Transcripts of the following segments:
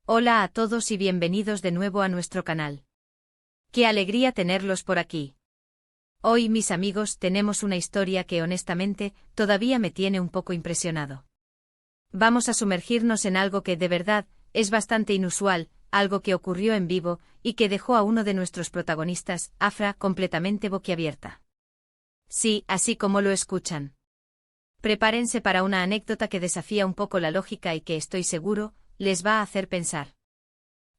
Hola a todos y bienvenidos de nuevo a nuestro canal. ¡Qué alegría tenerlos por aquí! Hoy, mis amigos, tenemos una historia que honestamente todavía me tiene un poco impresionado. Vamos a sumergirnos en algo que de verdad es bastante inusual, algo que ocurrió en vivo y que dejó a uno de nuestros protagonistas, Afra, completamente boquiabierta. Sí, así como lo escuchan. Prepárense para una anécdota que desafía un poco la lógica y que estoy seguro les va a hacer pensar.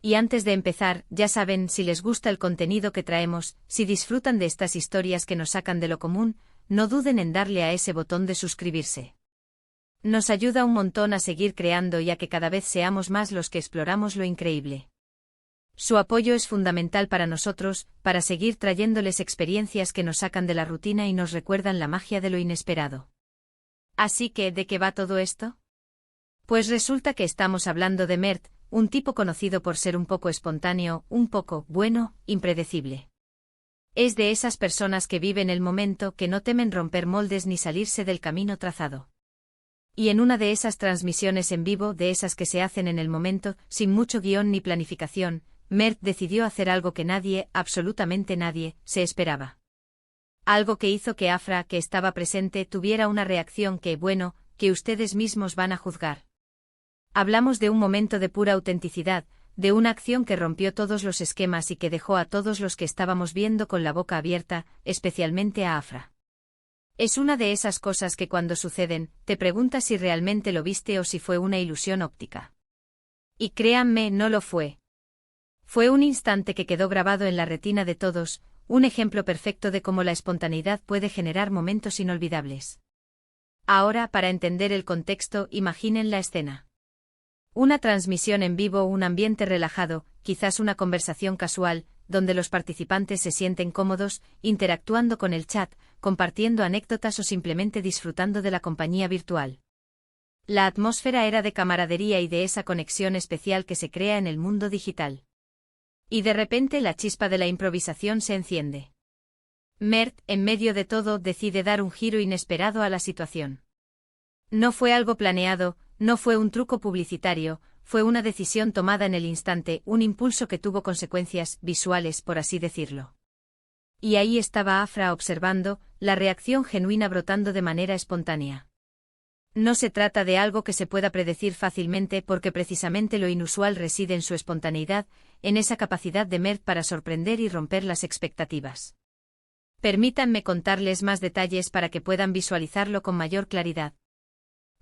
Y antes de empezar, ya saben, si les gusta el contenido que traemos, si disfrutan de estas historias que nos sacan de lo común, no duden en darle a ese botón de suscribirse. Nos ayuda un montón a seguir creando y a que cada vez seamos más los que exploramos lo increíble. Su apoyo es fundamental para nosotros, para seguir trayéndoles experiencias que nos sacan de la rutina y nos recuerdan la magia de lo inesperado. Así que, ¿de qué va todo esto? Pues resulta que estamos hablando de Mert, un tipo conocido por ser un poco espontáneo, un poco, bueno, impredecible. Es de esas personas que viven el momento, que no temen romper moldes ni salirse del camino trazado. Y en una de esas transmisiones en vivo, de esas que se hacen en el momento, sin mucho guión ni planificación, Mert decidió hacer algo que nadie, absolutamente nadie, se esperaba. Algo que hizo que Afra, que estaba presente, tuviera una reacción que, bueno, que ustedes mismos van a juzgar. Hablamos de un momento de pura autenticidad, de una acción que rompió todos los esquemas y que dejó a todos los que estábamos viendo con la boca abierta, especialmente a Afra. Es una de esas cosas que cuando suceden, te preguntas si realmente lo viste o si fue una ilusión óptica. Y créanme, no lo fue. Fue un instante que quedó grabado en la retina de todos, un ejemplo perfecto de cómo la espontaneidad puede generar momentos inolvidables. Ahora, para entender el contexto, imaginen la escena. Una transmisión en vivo, un ambiente relajado, quizás una conversación casual, donde los participantes se sienten cómodos, interactuando con el chat, compartiendo anécdotas o simplemente disfrutando de la compañía virtual. La atmósfera era de camaradería y de esa conexión especial que se crea en el mundo digital. Y de repente la chispa de la improvisación se enciende. Mert, en medio de todo, decide dar un giro inesperado a la situación. No fue algo planeado, no fue un truco publicitario, fue una decisión tomada en el instante, un impulso que tuvo consecuencias visuales, por así decirlo. Y ahí estaba Afra observando, la reacción genuina brotando de manera espontánea. No se trata de algo que se pueda predecir fácilmente porque precisamente lo inusual reside en su espontaneidad, en esa capacidad de Mert para sorprender y romper las expectativas. Permítanme contarles más detalles para que puedan visualizarlo con mayor claridad.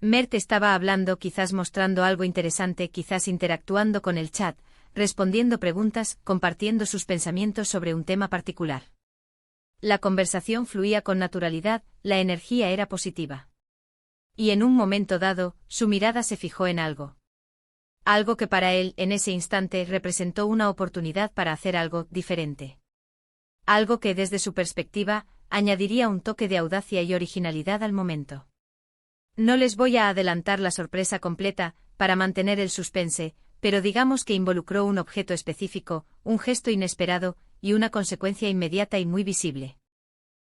Mert estaba hablando, quizás mostrando algo interesante, quizás interactuando con el chat, respondiendo preguntas, compartiendo sus pensamientos sobre un tema particular. La conversación fluía con naturalidad, la energía era positiva. Y en un momento dado, su mirada se fijó en algo. Algo que para él, en ese instante, representó una oportunidad para hacer algo diferente. Algo que, desde su perspectiva, añadiría un toque de audacia y originalidad al momento. No les voy a adelantar la sorpresa completa, para mantener el suspense, pero digamos que involucró un objeto específico, un gesto inesperado, y una consecuencia inmediata y muy visible.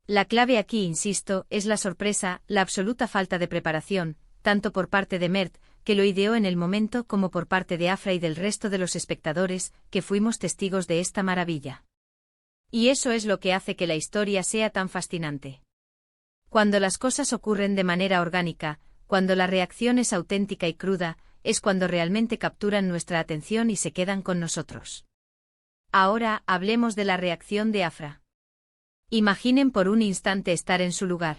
La clave aquí, insisto, es la sorpresa, la absoluta falta de preparación, tanto por parte de Mert, que lo ideó en el momento, como por parte de Afra y del resto de los espectadores, que fuimos testigos de esta maravilla. Y eso es lo que hace que la historia sea tan fascinante. Cuando las cosas ocurren de manera orgánica, cuando la reacción es auténtica y cruda, es cuando realmente capturan nuestra atención y se quedan con nosotros. Ahora, hablemos de la reacción de Afra. Imaginen por un instante estar en su lugar.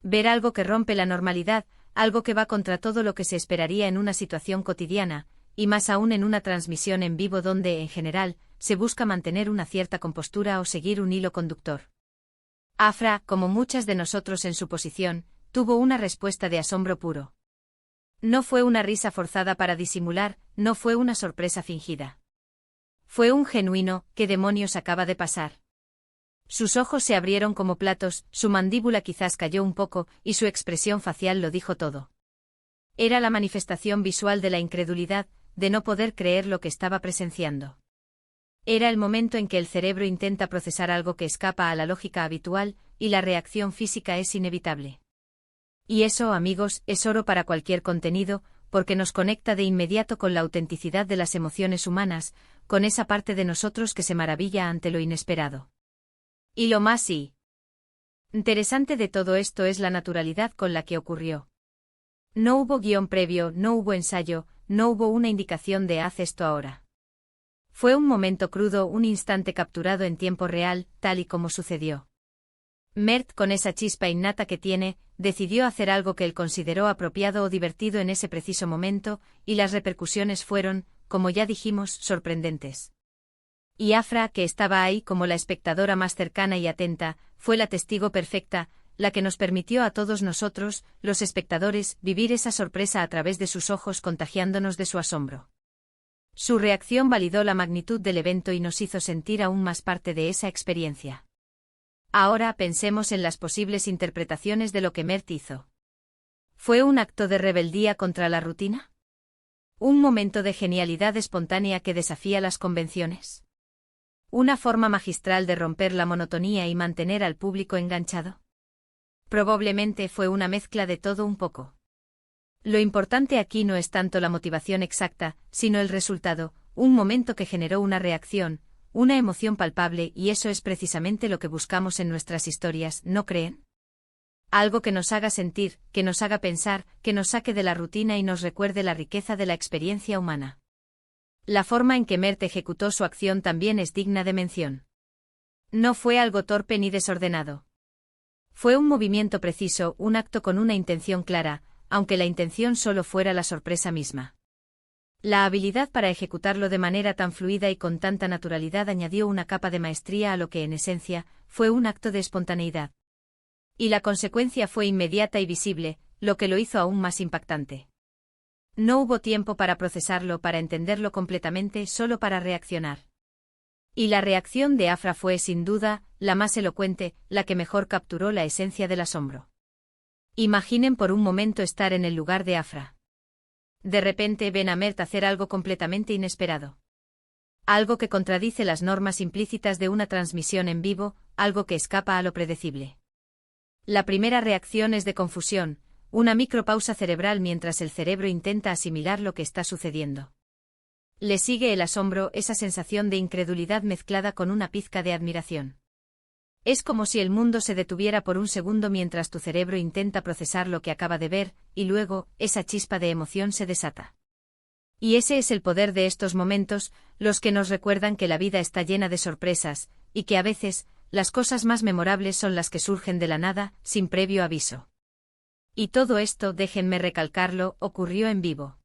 Ver algo que rompe la normalidad, algo que va contra todo lo que se esperaría en una situación cotidiana, y más aún en una transmisión en vivo donde, en general, se busca mantener una cierta compostura o seguir un hilo conductor. Afra, como muchas de nosotros en su posición, tuvo una respuesta de asombro puro. No fue una risa forzada para disimular, no fue una sorpresa fingida. Fue un genuino, ¿qué demonios acaba de pasar? Sus ojos se abrieron como platos, su mandíbula quizás cayó un poco, y su expresión facial lo dijo todo. Era la manifestación visual de la incredulidad, de no poder creer lo que estaba presenciando. Era el momento en que el cerebro intenta procesar algo que escapa a la lógica habitual, y la reacción física es inevitable. Y eso, amigos, es oro para cualquier contenido, porque nos conecta de inmediato con la autenticidad de las emociones humanas, con esa parte de nosotros que se maravilla ante lo inesperado. Y lo más interesante de todo esto es la naturalidad con la que ocurrió. No hubo guión previo, no hubo ensayo, no hubo una indicación de haz esto ahora. Fue un momento crudo, un instante capturado en tiempo real, tal y como sucedió. Mert, con esa chispa innata que tiene, decidió hacer algo que él consideró apropiado o divertido en ese preciso momento, y las repercusiones fueron, como ya dijimos, sorprendentes. Y Afra, que estaba ahí como la espectadora más cercana y atenta, fue la testigo perfecta, la que nos permitió a todos nosotros, los espectadores, vivir esa sorpresa a través de sus ojos, contagiándonos de su asombro. Su reacción validó la magnitud del evento y nos hizo sentir aún más parte de esa experiencia. Ahora pensemos en las posibles interpretaciones de lo que Mert hizo. ¿Fue un acto de rebeldía contra la rutina? ¿Un momento de genialidad espontánea que desafía las convenciones? ¿Una forma magistral de romper la monotonía y mantener al público enganchado? Probablemente fue una mezcla de todo un poco. Lo importante aquí no es tanto la motivación exacta, sino el resultado, un momento que generó una reacción, una emoción palpable, y eso es precisamente lo que buscamos en nuestras historias, ¿no creen? Algo que nos haga sentir, que nos haga pensar, que nos saque de la rutina y nos recuerde la riqueza de la experiencia humana. La forma en que Mert ejecutó su acción también es digna de mención. No fue algo torpe ni desordenado. Fue un movimiento preciso, un acto con una intención clara, aunque la intención solo fuera la sorpresa misma. La habilidad para ejecutarlo de manera tan fluida y con tanta naturalidad añadió una capa de maestría a lo que en esencia fue un acto de espontaneidad. Y la consecuencia fue inmediata y visible, lo que lo hizo aún más impactante. No hubo tiempo para procesarlo, para entenderlo completamente, solo para reaccionar. Y la reacción de Afra fue, sin duda, la más elocuente, la que mejor capturó la esencia del asombro. Imaginen por un momento estar en el lugar de Afra. De repente ven a Mert hacer algo completamente inesperado. Algo que contradice las normas implícitas de una transmisión en vivo, algo que escapa a lo predecible. La primera reacción es de confusión, una micropausa cerebral mientras el cerebro intenta asimilar lo que está sucediendo. Le sigue el asombro, esa sensación de incredulidad mezclada con una pizca de admiración. Es como si el mundo se detuviera por un segundo mientras tu cerebro intenta procesar lo que acaba de ver, y luego, esa chispa de emoción se desata. Y ese es el poder de estos momentos, los que nos recuerdan que la vida está llena de sorpresas, y que a veces, las cosas más memorables son las que surgen de la nada, sin previo aviso. Y todo esto, déjenme recalcarlo, ocurrió en vivo.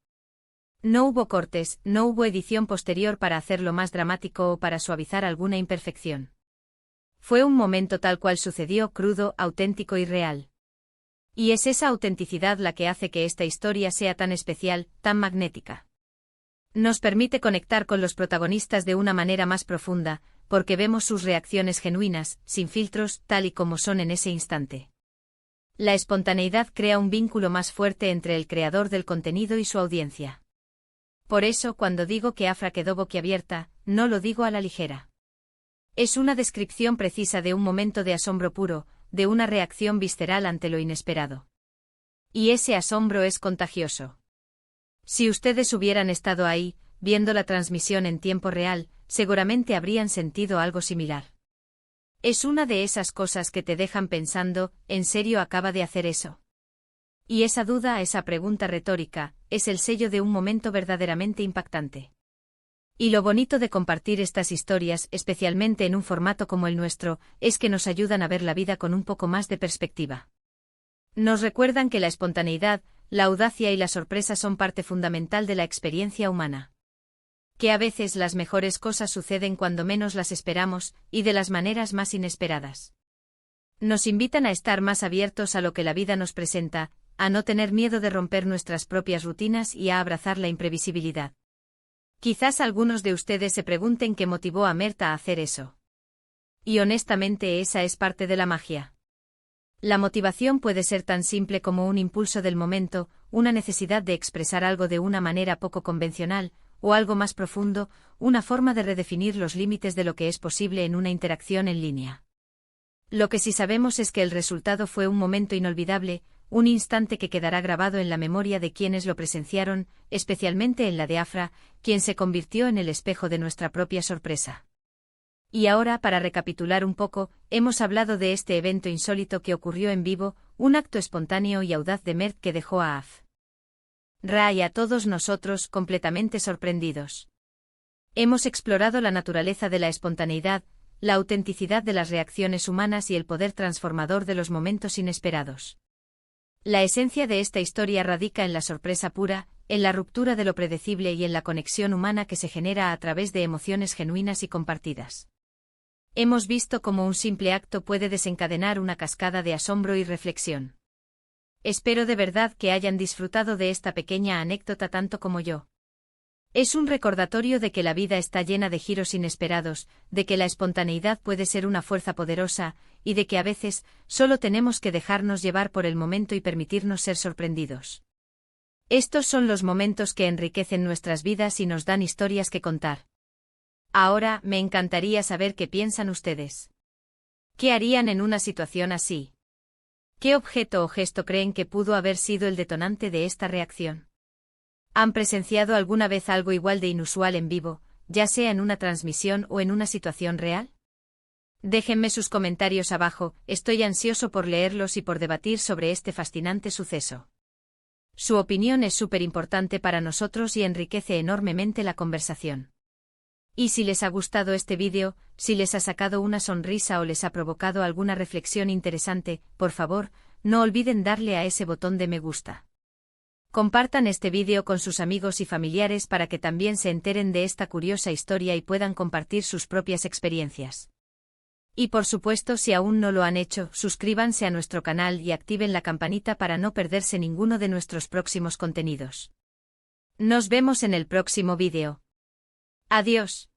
No hubo cortes, no hubo edición posterior para hacerlo más dramático o para suavizar alguna imperfección. Fue un momento tal cual sucedió, crudo, auténtico y real. Y es esa autenticidad la que hace que esta historia sea tan especial, tan magnética. Nos permite conectar con los protagonistas de una manera más profunda, porque vemos sus reacciones genuinas, sin filtros, tal y como son en ese instante. La espontaneidad crea un vínculo más fuerte entre el creador del contenido y su audiencia. Por eso, cuando digo que Afra quedó boquiabierta, no lo digo a la ligera. Es una descripción precisa de un momento de asombro puro, de una reacción visceral ante lo inesperado. Y ese asombro es contagioso. Si ustedes hubieran estado ahí, viendo la transmisión en tiempo real, seguramente habrían sentido algo similar. Es una de esas cosas que te dejan pensando, ¿en serio acaba de hacer eso? Y esa duda, esa pregunta retórica, es el sello de un momento verdaderamente impactante. Y lo bonito de compartir estas historias, especialmente en un formato como el nuestro, es que nos ayudan a ver la vida con un poco más de perspectiva. Nos recuerdan que la espontaneidad, la audacia y la sorpresa son parte fundamental de la experiencia humana. Que a veces las mejores cosas suceden cuando menos las esperamos, y de las maneras más inesperadas. Nos invitan a estar más abiertos a lo que la vida nos presenta, a no tener miedo de romper nuestras propias rutinas y a abrazar la imprevisibilidad. Quizás algunos de ustedes se pregunten qué motivó a Mert a hacer eso. Y honestamente esa es parte de la magia. La motivación puede ser tan simple como un impulso del momento, una necesidad de expresar algo de una manera poco convencional, o algo más profundo, una forma de redefinir los límites de lo que es posible en una interacción en línea. Lo que sí sabemos es que el resultado fue un momento inolvidable, un instante que quedará grabado en la memoria de quienes lo presenciaron, especialmente en la de Afra, quien se convirtió en el espejo de nuestra propia sorpresa. Y ahora, para recapitular un poco, hemos hablado de este evento insólito que ocurrió en vivo, un acto espontáneo y audaz de Mert que dejó a Afra y a todos nosotros completamente sorprendidos. Hemos explorado la naturaleza de la espontaneidad, la autenticidad de las reacciones humanas y el poder transformador de los momentos inesperados. La esencia de esta historia radica en la sorpresa pura, en la ruptura de lo predecible y en la conexión humana que se genera a través de emociones genuinas y compartidas. Hemos visto cómo un simple acto puede desencadenar una cascada de asombro y reflexión. Espero de verdad que hayan disfrutado de esta pequeña anécdota tanto como yo. Es un recordatorio de que la vida está llena de giros inesperados, de que la espontaneidad puede ser una fuerza poderosa, y de que a veces solo tenemos que dejarnos llevar por el momento y permitirnos ser sorprendidos. Estos son los momentos que enriquecen nuestras vidas y nos dan historias que contar. Ahora, me encantaría saber qué piensan ustedes. ¿Qué harían en una situación así? ¿Qué objeto o gesto creen que pudo haber sido el detonante de esta reacción? ¿Han presenciado alguna vez algo igual de inusual en vivo, ya sea en una transmisión o en una situación real? Déjenme sus comentarios abajo, estoy ansioso por leerlos y por debatir sobre este fascinante suceso. Su opinión es súper importante para nosotros y enriquece enormemente la conversación. Y si les ha gustado este vídeo, si les ha sacado una sonrisa o les ha provocado alguna reflexión interesante, por favor, no olviden darle a ese botón de me gusta. Compartan este vídeo con sus amigos y familiares para que también se enteren de esta curiosa historia y puedan compartir sus propias experiencias. Y por supuesto, si aún no lo han hecho, suscríbanse a nuestro canal y activen la campanita para no perderse ninguno de nuestros próximos contenidos. Nos vemos en el próximo vídeo. Adiós.